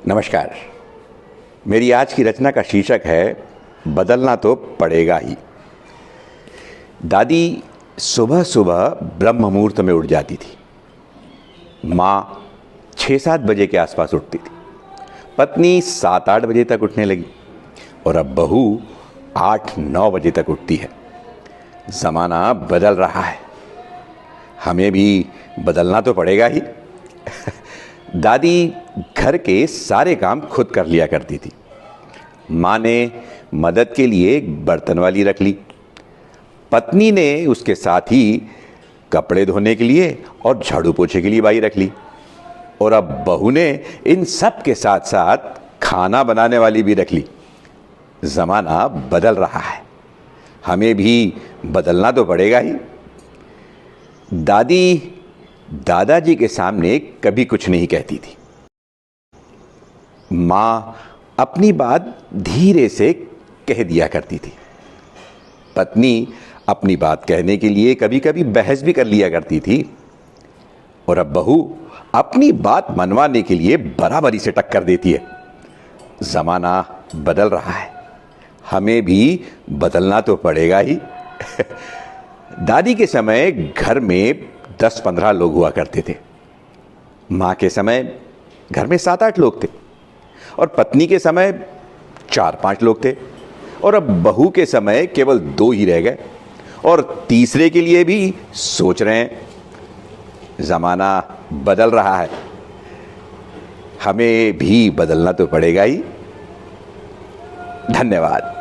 नमस्कार। मेरी आज की रचना का शीर्षक है बदलना तो पड़ेगा ही। दादी सुबह सुबह ब्रह्म मुहूर्त में उठ जाती थी। माँ 6-7 बजे के आसपास उठती थी। पत्नी 7-8 बजे तक उठने लगी और अब बहू 8-9 बजे तक उठती है। ज़माना बदल रहा है, हमें भी बदलना तो पड़ेगा ही। दादी घर के सारे काम खुद कर लिया करती थी। माँ ने मदद के लिए एक बर्तन वाली रख ली। पत्नी ने उसके साथ ही कपड़े धोने के लिए और झाड़ू पोछे के लिए बाई रख ली। और अब बहू ने इन सब के साथ साथ खाना बनाने वाली भी रख ली। ज़माना बदल रहा है, हमें भी बदलना तो पड़ेगा ही। दादी दादाजी के सामने कभी कुछ नहीं कहती थी। माँ अपनी बात धीरे से कह दिया करती थी। पत्नी अपनी बात कहने के लिए कभी कभी बहस भी कर लिया करती थी। और अब बहू अपनी बात मनवाने के लिए बराबरी से टक्कर देती है। ज़माना बदल रहा है, हमें भी बदलना तो पड़ेगा ही। दादी के समय घर में 10-15 लोग हुआ करते थे। माँ के समय घर में 7-8 लोग थे और पत्नी के समय 4-5 लोग थे। और अब बहू के समय केवल 2 ही रह गए और तीसरे के लिए भी सोच रहे हैं। ज़माना बदल रहा है, हमें भी बदलना तो पड़ेगा ही। धन्यवाद।